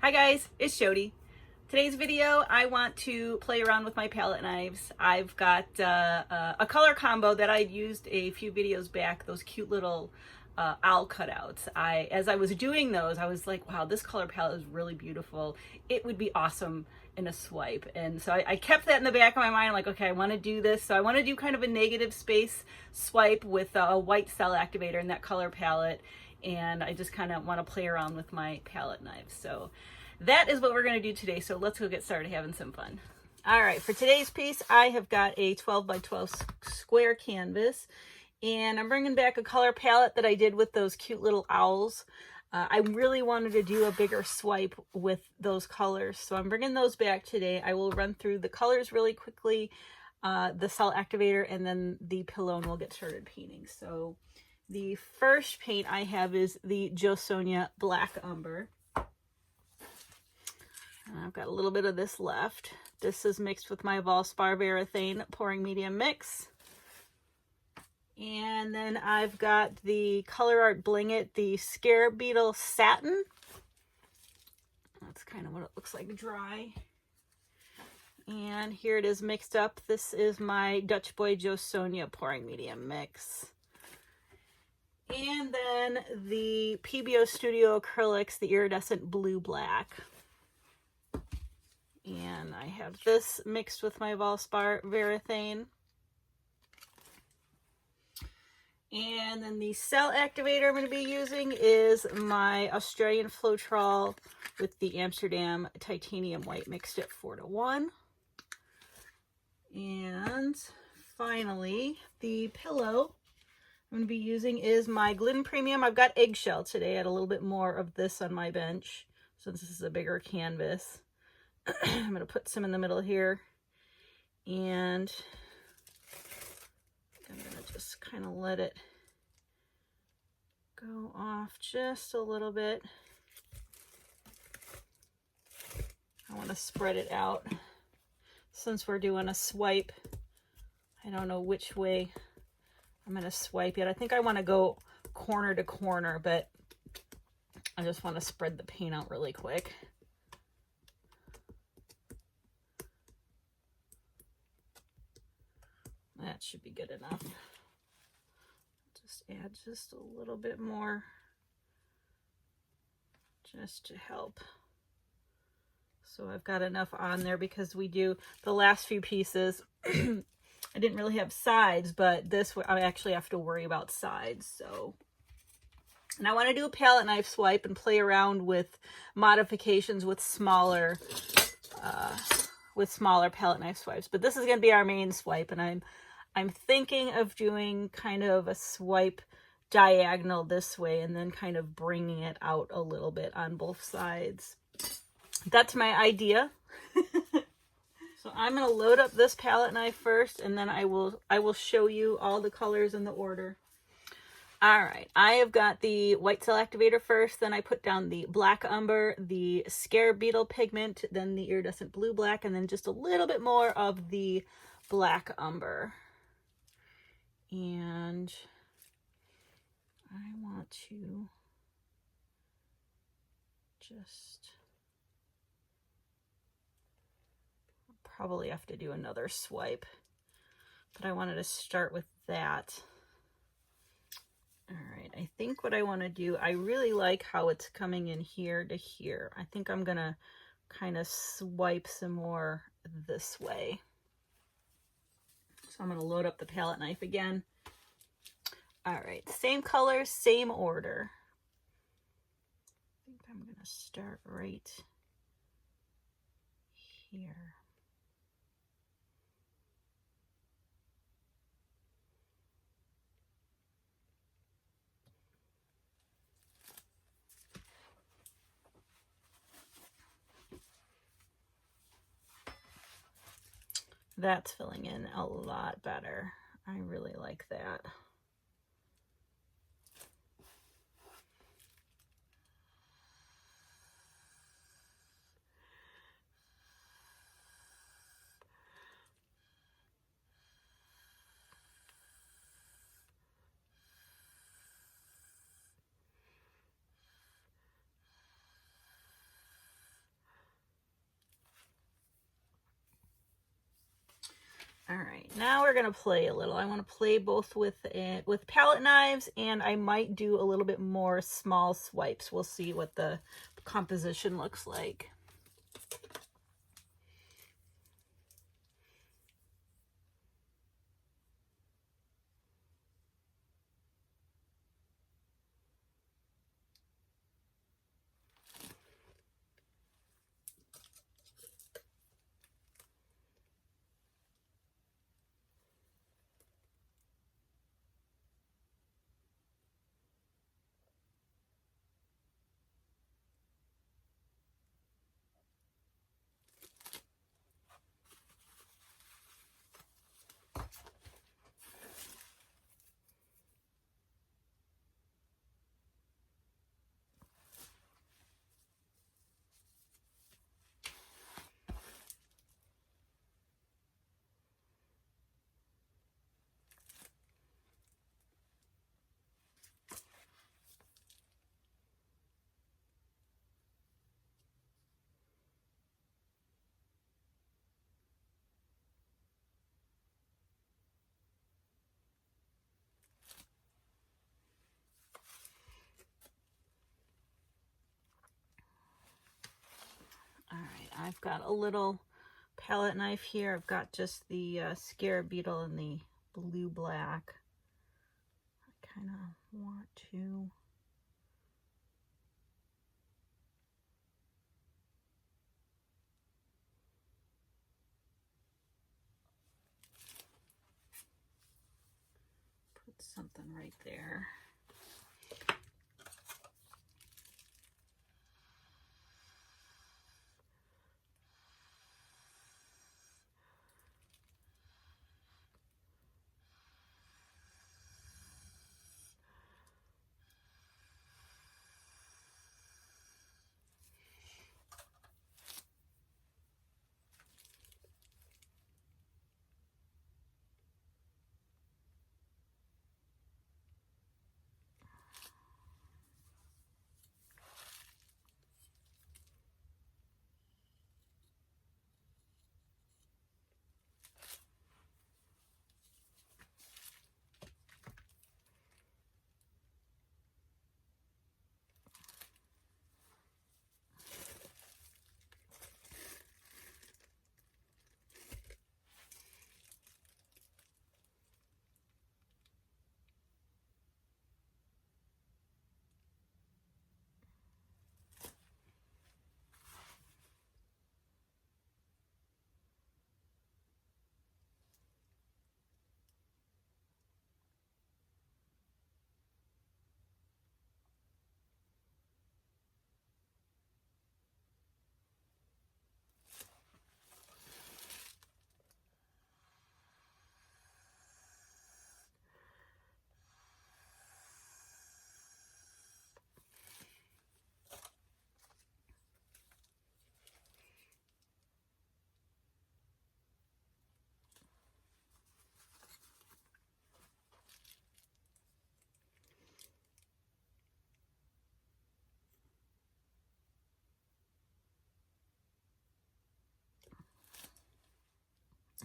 Hi guys, it's Shelee. Today's video, I want to play around with my palette knives. I've got a color combo that I'd used a few videos back, those cute little owl cutouts. As I was doing those, I was like, wow, this color palette is really beautiful. It would be awesome in a swipe. And so I kept that in the back of my mind, like, okay, I want to do this. So I want to do kind of a negative space swipe with a white cell activator in that color palette. And I just kind of want to play around with my palette knives. So that is what we're going to do today. So let's go get started having some fun. All right, for today's piece, I have got a 12 by 12 square canvas, and I'm bringing back a color palette that I did with those cute little owls. I really wanted to do a bigger swipe with those colors, so I'm bringing those back today. I will run through the colors really quickly, the cell activator, and then the pillow, and we'll get started painting. So the first paint I have is the Sonja Black Umber. And I've got a little bit of this left. This is mixed with my Valspar Varathane pouring medium mix. And then I've got the Color Art Bling It, the Scarab Beetle Satin. That's kind of what it looks like dry. And here it is mixed up. This is my Dutch Boy Sonja pouring medium mix. And then the PBO Studio Acrylics, the Iridescent Blue Black. And I have this mixed with my Valspar Varathane. And then the cell activator I'm going to be using is my Australian Floetrol with the Amsterdam Titanium White mixed at 4:1. And finally, the pillow I'm going to be using is my Glidden Premium. I've got Eggshell today. I had a little bit more of this on my bench since this is a bigger canvas. I'm going to put some in the middle here, and I'm going to just kind of let it go off just a little bit. I want to spread it out. Since we're doing a swipe, I don't know which way I'm going to swipe it. I think I want to go corner to corner, but I just want to spread the paint out really quick. That should be good enough. Just add just a little bit more just to help. So I've got enough on there because we do the last few pieces. I didn't really have sides, but this I actually have to worry about sides. So, and I want to do a palette knife swipe and play around with modifications with smaller palette knife swipes. But this is going to be our main swipe, and I'm thinking of doing kind of a swipe diagonal this way and then kind of bringing it out a little bit on both sides. That's my idea. So I'm going to load up this palette knife first, and then I will show you all the colors in the order. All right, I have got the white cell activator first, then I put down the black umber, the Scarab Beetle pigment, then the iridescent blue black, and then just a little bit more of the black umber. And I want to just probably have to do another swipe, but I wanted to start with that. All right, I think what I want to do, I really like how it's coming in here to here. I think I'm going to kind of swipe some more this way. So I'm going to load up the palette knife again. All right, same colors, same order. I think I'm going to start right here. That's filling in a lot better. I really like that. All right, now we're gonna play a little. I want to play both with palette knives, and I might do a little bit more small swipes. We'll see what the composition looks like. All right, I've got a little palette knife here. I've got just the Scarab Beetle and the blue black. I kind of want to put something right there.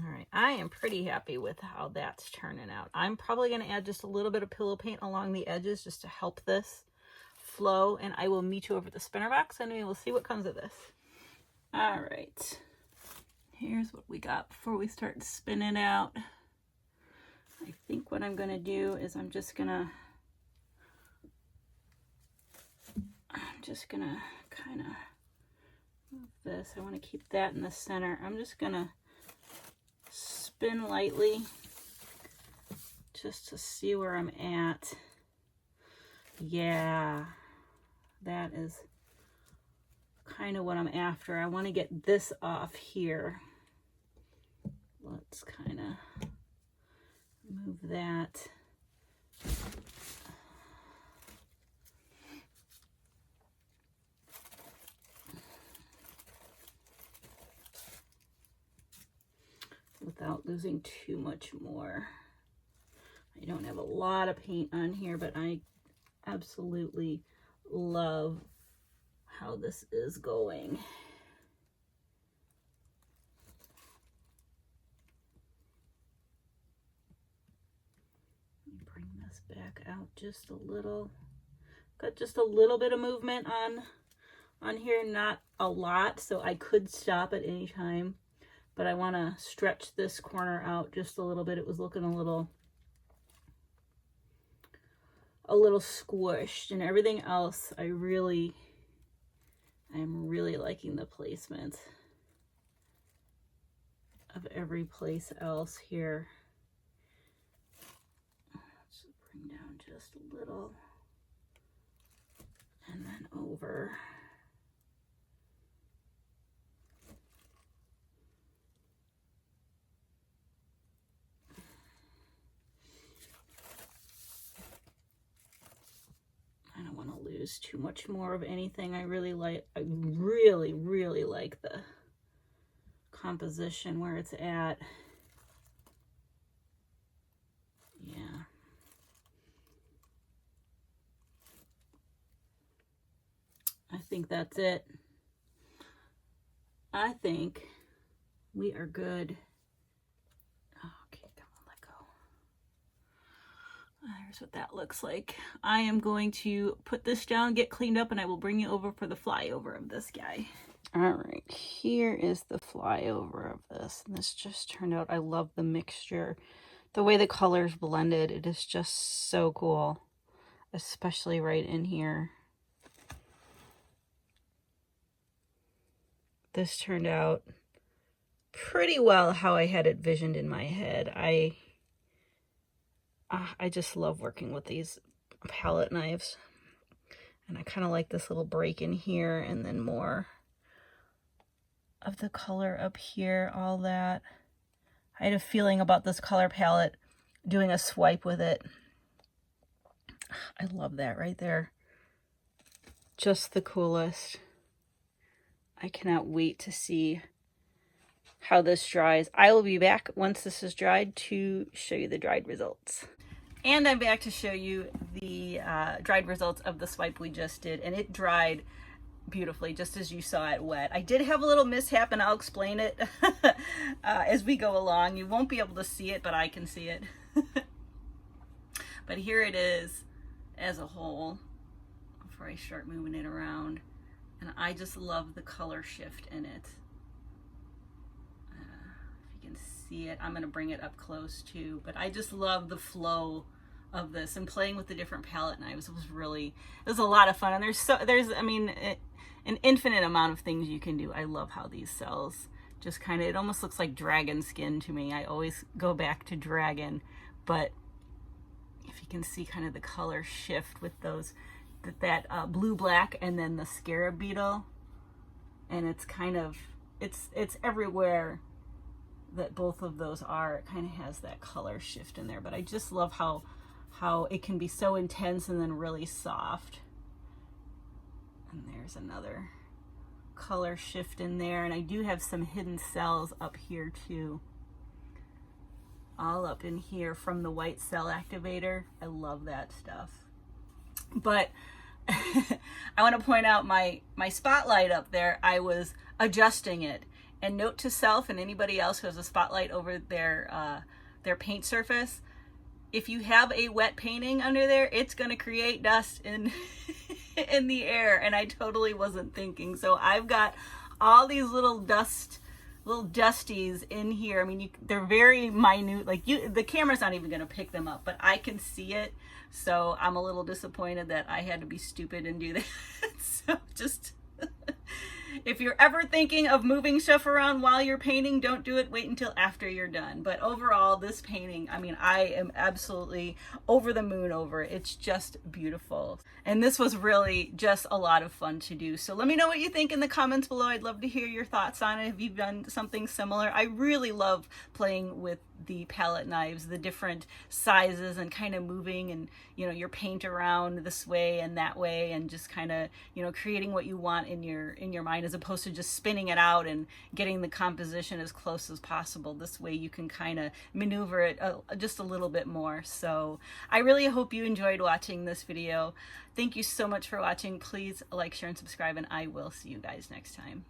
All right, I am pretty happy with how that's turning out. I'm probably going to add just a little bit of pillow paint along the edges just to help this flow, and I will meet you over the spinner box and we will see what comes of this. All right, here's what we got before we start spinning out. I think what I'm going to do is I'm just going to kind of move this. I want to keep that in the center. I'm just going to spin lightly just to see where I'm at. Yeah, that is kind of what I'm after. I want to get this off here. Let's kind of move that. Without losing too much more. I don't have a lot of paint on here, but I absolutely love how this is going. bring this back out just a little. Got just a little bit of movement on here, not a lot, so I could stop at any time, but I want to stretch this corner out just a little bit. It was looking a little squished, and everything else I am really liking the placement of every place else here. Let's bring down just a little and then over. I don't want to lose too much more of anything. I really like the composition where it's at. Yeah. I think that's it. I think we are good. Okay, come on, let go. There's what that looks like. I am going to put this down, get cleaned up, and I will bring you over for the flyover of this guy. All right, here is the flyover of this. And this just turned out, I love the mixture. The way the colors blended, it is just so cool, especially right in here. This turned out pretty well how I had it visioned in my head. I just love working with these palette knives. And I kind of like this little break in here, and then more of the color up here, all that. I had a feeling about this color palette doing a swipe with it. I love that right there. Just the coolest. I cannot wait to see how this dries. I will be back once this is dried to show you the dried results. And I'm back to show you the dried results of the swipe we just did, and it dried beautifully, just as you saw it wet. I did have a little mishap, and I'll explain it as we go along. You won't be able to see it, but I can see it. But here it is as a whole before I start moving it around. And I just love the color shift in it. If you can see it, I'm going to bring it up close too. But I just love the flow of this, and playing with the different palette knives it was a lot of fun. And there's an infinite amount of things you can do. I love how these cells just kind of, it almost looks like dragon skin to me. I always go back to dragon, but if you can see kind of the color shift with those, that blue black, and then the Scarab beetle, and it's kind of, it's everywhere that both of those are. It kind of has that color shift in there, but I just love how it can be so intense and then really soft. And there's another color shift in there, and I do have some hidden cells up here too, all up in here from the white cell activator. I love that stuff. But I want to point out my spotlight up there. I was adjusting it, and note to self and anybody else who has a spotlight over their paint surface, if you have a wet painting under there, it's going to create dust in in the air, and I totally wasn't thinking. So I've got all these little dusties in here. I mean, they're very minute. Like the camera's not even going to pick them up, but I can see it. So I'm a little disappointed that I had to be stupid and do that. So just, if you're ever thinking of moving stuff around while you're painting, don't do it. Wait until after you're done. But overall, this painting, I mean, I am absolutely over the moon over it. It's just beautiful. And this was really just a lot of fun to do. So let me know what you think in the comments below. I'd love to hear your thoughts on it. If you've done something similar, I really love playing with the palette knives, the different sizes, and kind of moving and, your paint around this way and that way, and just kind of, creating what you want in your mind, as opposed to just spinning it out and getting the composition as close as possible. This way you can kind of maneuver it just a little bit more. So I really hope you enjoyed watching this video. Thank you so much for watching. Please like, share, and subscribe, and I will see you guys next time.